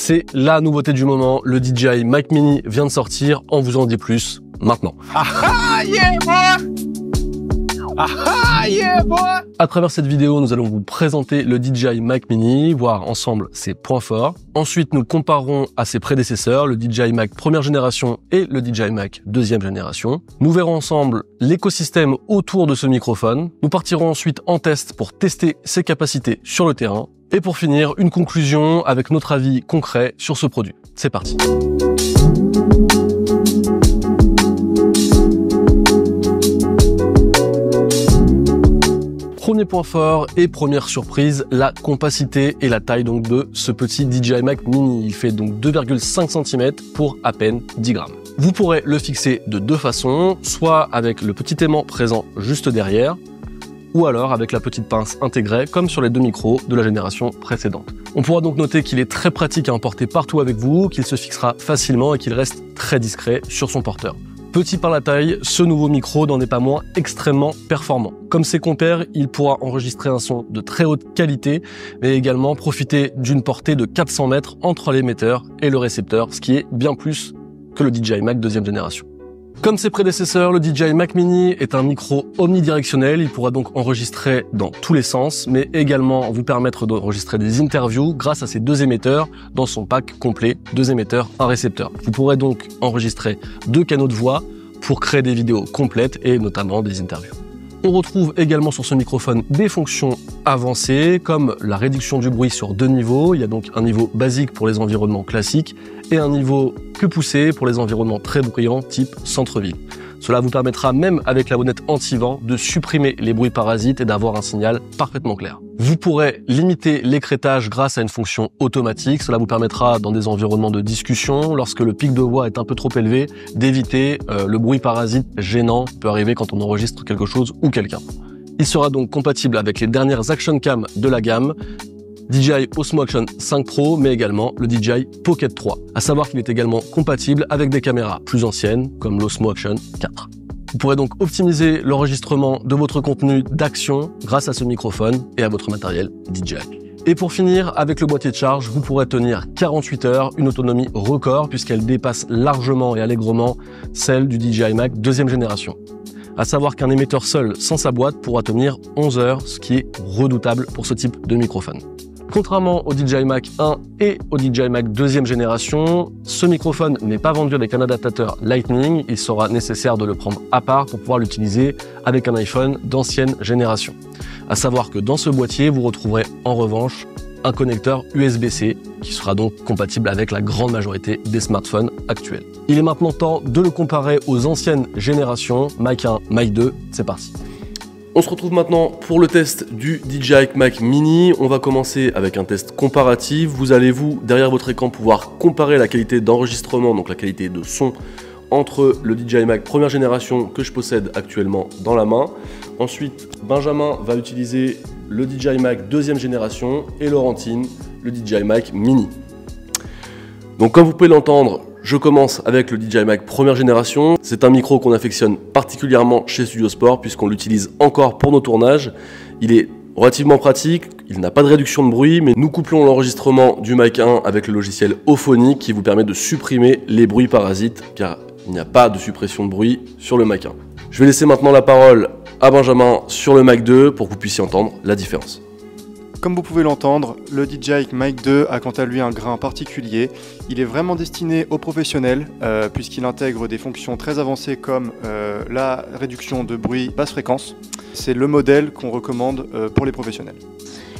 C'est la nouveauté du moment, le DJI Mic Mini vient de sortir, on vous en dit plus maintenant. Ah yeah boy! Ah yeah boy! À travers cette vidéo, nous allons vous présenter le DJI Mic Mini, voir ensemble ses points forts. Ensuite, nous le comparerons à ses prédécesseurs, le DJI Mic première génération et le DJI Mic deuxième génération. Nous verrons ensemble l'écosystème autour de ce microphone. Nous partirons ensuite en test pour tester ses capacités sur le terrain. Et pour finir, une conclusion avec notre avis concret sur ce produit. C'est parti. Premier point fort et première surprise, la compacité et la taille donc de ce petit DJI Mic Mini. Il fait donc 2,5 cm pour à peine 10 grammes. Vous pourrez le fixer de deux façons, soit avec le petit aimant présent juste derrière, ou alors avec la petite pince intégrée comme sur les deux micros de la génération précédente. On pourra donc noter qu'il est très pratique à emporter partout avec vous, qu'il se fixera facilement et qu'il reste très discret sur son porteur. Petit par la taille, ce nouveau micro n'en est pas moins extrêmement performant. Comme ses compères, il pourra enregistrer un son de très haute qualité, mais également profiter d'une portée de 400 mètres entre l'émetteur et le récepteur, ce qui est bien plus que le DJI Mic deuxième génération. Comme ses prédécesseurs, le DJI Mic Mini est un micro omnidirectionnel. Il pourra donc enregistrer dans tous les sens, mais également vous permettre d'enregistrer des interviews grâce à ses deux émetteurs dans son pack complet, deux émetteurs, un récepteur. Vous pourrez donc enregistrer deux canaux de voix pour créer des vidéos complètes et notamment des interviews. On retrouve également sur ce microphone des fonctions avancées comme la réduction du bruit sur deux niveaux. Il y a donc un niveau basique pour les environnements classiques et un niveau plus poussé pour les environnements très bruyants type centre-ville. Cela vous permettra même avec la bonnette anti-vent de supprimer les bruits parasites et d'avoir un signal parfaitement clair. Vous pourrez limiter l'écrêtage grâce à une fonction automatique. Cela vous permettra dans des environnements de discussion, lorsque le pic de voix est un peu trop élevé, d'éviter le bruit parasite gênant qui peut arriver quand on enregistre quelque chose ou quelqu'un. Il sera donc compatible avec les dernières Action Cam de la gamme, DJI Osmo Action 5 Pro, mais également le DJI Pocket 3. À savoir qu'il est également compatible avec des caméras plus anciennes, comme l'Osmo Action 4. Vous pourrez donc optimiser l'enregistrement de votre contenu d'action grâce à ce microphone et à votre matériel DJI. Et pour finir, avec le boîtier de charge, vous pourrez tenir 48 heures, une autonomie record puisqu'elle dépasse largement et allègrement celle du DJI Mic deuxième génération. À savoir qu'un émetteur seul sans sa boîte pourra tenir 11 heures, ce qui est redoutable pour ce type de microphone. Contrairement au DJI Mic 1 et au DJI Mic deuxième génération, ce microphone n'est pas vendu avec un adaptateur Lightning. Il sera nécessaire de le prendre à part pour pouvoir l'utiliser avec un iPhone d'ancienne génération. À savoir que dans ce boîtier, vous retrouverez en revanche un connecteur USB-C qui sera donc compatible avec la grande majorité des smartphones actuels. Il est maintenant temps de le comparer aux anciennes générations, Mic 1, Mic 2, c'est parti. On se retrouve maintenant pour le test du DJI Mic Mini. On va commencer avec un test comparatif. Vous allez, derrière votre écran, pouvoir comparer la qualité d'enregistrement, donc la qualité de son, entre le DJI Mic première génération que je possède actuellement dans la main. Ensuite, Benjamin va utiliser le DJI Mic deuxième génération et Laurentine, le DJI Mic Mini. Donc comme vous pouvez l'entendre, je commence avec le DJI Mic première génération. C'est un micro qu'on affectionne particulièrement chez Studio Sport puisqu'on l'utilise encore pour nos tournages. Il est relativement pratique, il n'a pas de réduction de bruit, mais nous couplons l'enregistrement du Mic 1 avec le logiciel Auphonic qui vous permet de supprimer les bruits parasites car il n'y a pas de suppression de bruit sur le Mic 1. Je vais laisser maintenant la parole à Benjamin sur le Mic 2 pour que vous puissiez entendre la différence. Comme vous pouvez l'entendre, le DJI Mic 2 a quant à lui un grain particulier. Il est vraiment destiné aux professionnels puisqu'il intègre des fonctions très avancées comme la réduction de bruit basse fréquence. C'est le modèle qu'on recommande pour les professionnels.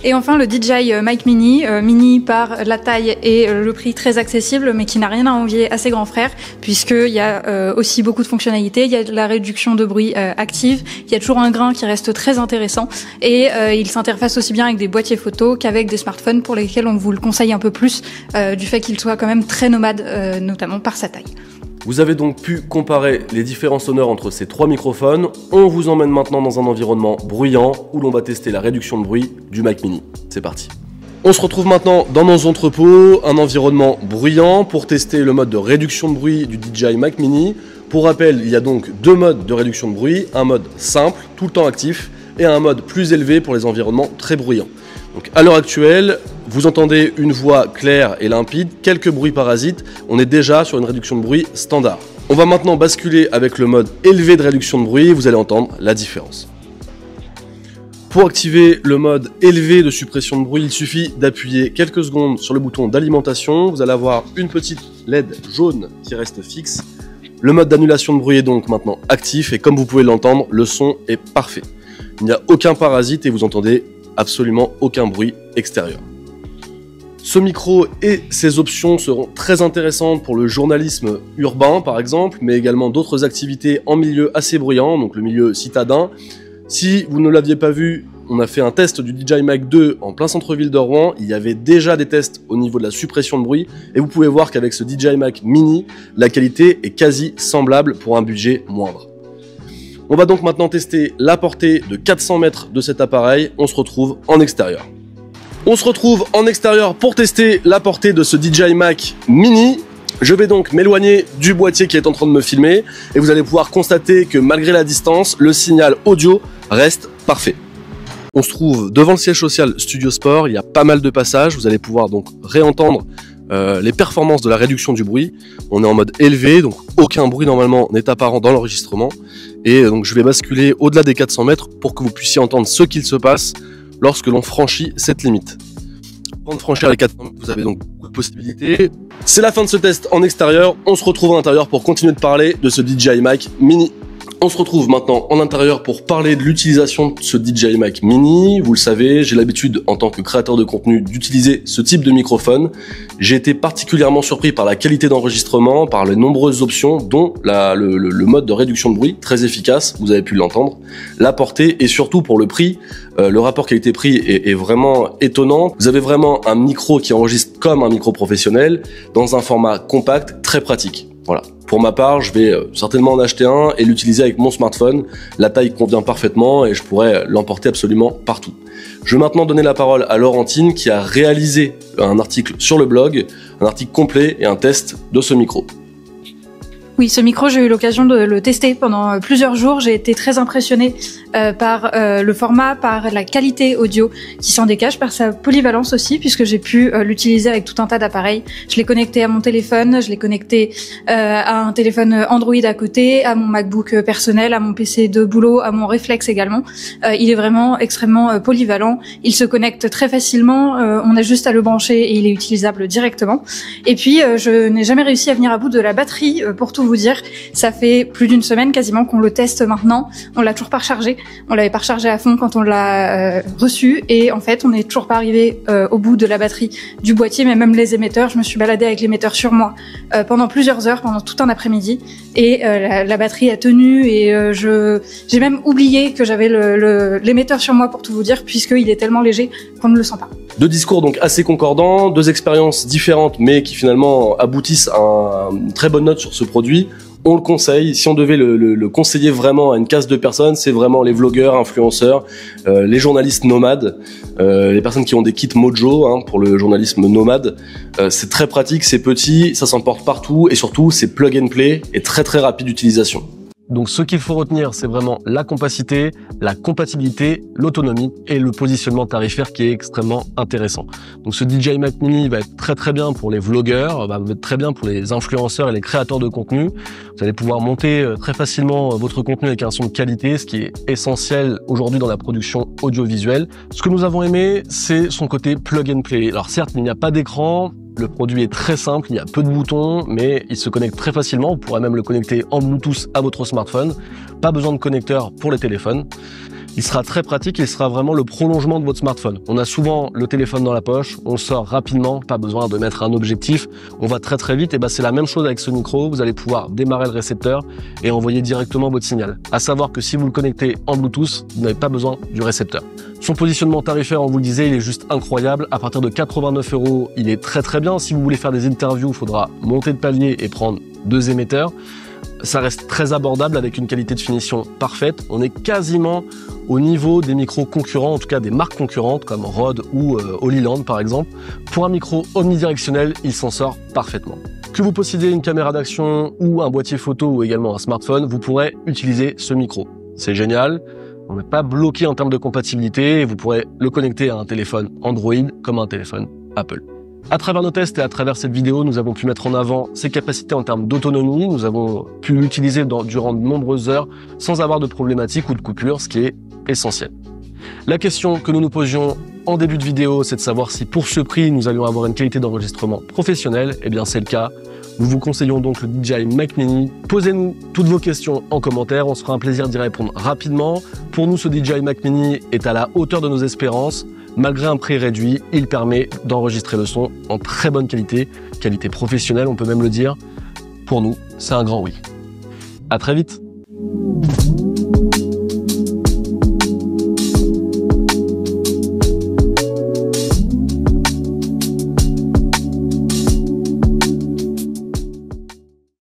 Et enfin le DJI Mic Mini, mini par la taille et le prix très accessible, mais qui n'a rien à envier à ses grands frères, puisqu'il y a aussi beaucoup de fonctionnalités, il y a de la réduction de bruit active, il y a toujours un grain qui reste très intéressant, et il s'interface aussi bien avec des boîtiers photo qu'avec des smartphones pour lesquels on vous le conseille un peu plus, du fait qu'il soit quand même très nomade, notamment par sa taille. Vous avez donc pu comparer les différences sonores entre ces trois microphones. On vous emmène maintenant dans un environnement bruyant où l'on va tester la réduction de bruit du Mic Mini. C'est parti. On se retrouve maintenant dans nos entrepôts, un environnement bruyant pour tester le mode de réduction de bruit du DJI Mic Mini. Pour rappel, il y a donc deux modes de réduction de bruit, un mode simple, tout le temps actif, et un mode plus élevé pour les environnements très bruyants. Donc à l'heure actuelle, vous entendez une voix claire et limpide, quelques bruits parasites, on est déjà sur une réduction de bruit standard. On va maintenant basculer avec le mode élevé de réduction de bruit, vous allez entendre la différence. Pour activer le mode élevé de suppression de bruit, il suffit d'appuyer quelques secondes sur le bouton d'alimentation. Vous allez avoir une petite LED jaune qui reste fixe. Le mode d'annulation de bruit est donc maintenant actif et comme vous pouvez l'entendre, le son est parfait. Il n'y a aucun parasite et vous entendez absolument aucun bruit extérieur. Ce micro et ses options seront très intéressantes pour le journalisme urbain par exemple, mais également d'autres activités en milieu assez bruyant, donc le milieu citadin. Si vous ne l'aviez pas vu, on a fait un test du DJI Mic 2 en plein centre-ville de Rouen. Il y avait déjà des tests au niveau de la suppression de bruit. Et vous pouvez voir qu'avec ce DJI Mic Mini, la qualité est quasi semblable pour un budget moindre. On va donc maintenant tester la portée de 400 mètres de cet appareil. On se retrouve en extérieur. On se retrouve en extérieur pour tester la portée de ce DJI Mic Mini. Je vais donc m'éloigner du boîtier qui est en train de me filmer et vous allez pouvoir constater que malgré la distance, le signal audio reste parfait. On se trouve devant le siège social Studio Sport, il y a pas mal de passages, vous allez pouvoir donc réentendre les performances de la réduction du bruit. On est en mode élevé, donc aucun bruit normalement n'est apparent dans l'enregistrement. Et donc je vais basculer au-delà des 400 mètres pour que vous puissiez entendre ce qu'il se passe lorsque l'on franchit cette limite. Avant de franchir les 400 mètres, vous avez donc beaucoup de possibilités. C'est la fin de ce test en extérieur, on se retrouve à l'intérieur pour continuer de parler de ce DJI Mic Mini. On se retrouve maintenant en intérieur pour parler de l'utilisation de ce DJI Mic Mini. Vous le savez, j'ai l'habitude en tant que créateur de contenu d'utiliser ce type de microphone. J'ai été particulièrement surpris par la qualité d'enregistrement, par les nombreuses options, dont le mode de réduction de bruit, très efficace, vous avez pu l'entendre, la portée et surtout pour le prix. Le rapport qualité-prix est vraiment étonnant. Vous avez vraiment un micro qui enregistre comme un micro professionnel dans un format compact, très pratique. Voilà. Pour ma part, je vais certainement en acheter un et l'utiliser avec mon smartphone. La taille convient parfaitement et je pourrais l'emporter absolument partout. Je vais maintenant donner la parole à Laurentine qui a réalisé un article sur le blog, un article complet et un test de ce micro. Oui, ce micro, j'ai eu l'occasion de le tester pendant plusieurs jours. J'ai été très impressionnée par le format, par la qualité audio qui s'en dégage, par sa polyvalence aussi, puisque j'ai pu l'utiliser avec tout un tas d'appareils. Je l'ai connecté à mon téléphone, je l'ai connecté à un téléphone Android à côté, à mon MacBook personnel, à mon PC de boulot, à mon Reflex également. Il est vraiment extrêmement polyvalent. Il se connecte très facilement. On a juste à le brancher et il est utilisable directement. Et puis, je n'ai jamais réussi à venir à bout de la batterie pour tout vous dire. Ça fait plus d'une semaine quasiment qu'on le teste maintenant. On l'a toujours pas rechargé. On l'avait pas rechargé à fond quand on l'a reçu et en fait on n'est toujours pas arrivé au bout de la batterie du boîtier, mais même les émetteurs, je me suis baladée avec l'émetteur sur moi pendant plusieurs heures, pendant tout un après-midi et la batterie a tenu et j'ai même oublié que j'avais l'émetteur sur moi pour tout vous dire, puisqu'il est tellement léger qu'on ne le sent pas. Deux discours donc assez concordants, deux expériences différentes mais qui finalement aboutissent à une très bonne note sur ce produit. On le conseille. Si on devait le conseiller vraiment à une caste de personnes, c'est vraiment les vlogueurs, influenceurs, les journalistes nomades, les personnes qui ont des kits Mojo pour le journalisme nomade. C'est très pratique, c'est petit, ça s'emporte partout et surtout c'est plug and play et très très rapide d'utilisation. Donc ce qu'il faut retenir, c'est vraiment la compacité, la compatibilité, l'autonomie et le positionnement tarifaire qui est extrêmement intéressant. Donc ce DJI Mic Mini va être très très bien pour les vlogueurs, va être très bien pour les influenceurs et les créateurs de contenu. Vous allez pouvoir monter très facilement votre contenu avec un son de qualité, ce qui est essentiel aujourd'hui dans la production audiovisuelle. Ce que nous avons aimé, c'est son côté plug and play. Alors certes, il n'y a pas d'écran. Le produit est très simple, il y a peu de boutons, mais il se connecte très facilement. Vous pourrez même le connecter en Bluetooth à votre smartphone. Pas besoin de connecteur pour les téléphones. Il sera très pratique, il sera vraiment le prolongement de votre smartphone. On a souvent le téléphone dans la poche, on le sort rapidement, pas besoin de mettre un objectif. On va très très vite, et c'est la même chose avec ce micro. Vous allez pouvoir démarrer le récepteur et envoyer directement votre signal. À savoir que si vous le connectez en Bluetooth, vous n'avez pas besoin du récepteur. Son positionnement tarifaire, on vous le disait, il est juste incroyable. À partir de 89 €, il est très très bien. Si vous voulez faire des interviews, il faudra monter de palier et prendre 2 émetteurs. Ça reste très abordable avec une qualité de finition parfaite. On est quasiment au niveau des micros concurrents, en tout cas des marques concurrentes comme Rode ou Holyland par exemple. Pour un micro omnidirectionnel, il s'en sort parfaitement. Que vous possédez une caméra d'action ou un boîtier photo ou également un smartphone, vous pourrez utiliser ce micro. C'est génial. On n'est pas bloqué en termes de compatibilité et vous pourrez le connecter à un téléphone Android comme un téléphone Apple. À travers nos tests et à travers cette vidéo, nous avons pu mettre en avant ses capacités en termes d'autonomie. Nous avons pu l'utiliser durant de nombreuses heures sans avoir de problématiques ou de coupures, ce qui est essentiel. La question que nous nous posions en début de vidéo, c'est de savoir si pour ce prix, nous allions avoir une qualité d'enregistrement professionnelle. Eh bien, c'est le cas. Nous vous conseillons donc le DJI Mic Mini. Posez-nous toutes vos questions en commentaire. On se fera un plaisir d'y répondre rapidement. Pour nous, ce DJI Mic Mini est à la hauteur de nos espérances. Malgré un prix réduit, il permet d'enregistrer le son en très bonne qualité, qualité professionnelle, on peut même le dire. Pour nous, c'est un grand oui. À très vite.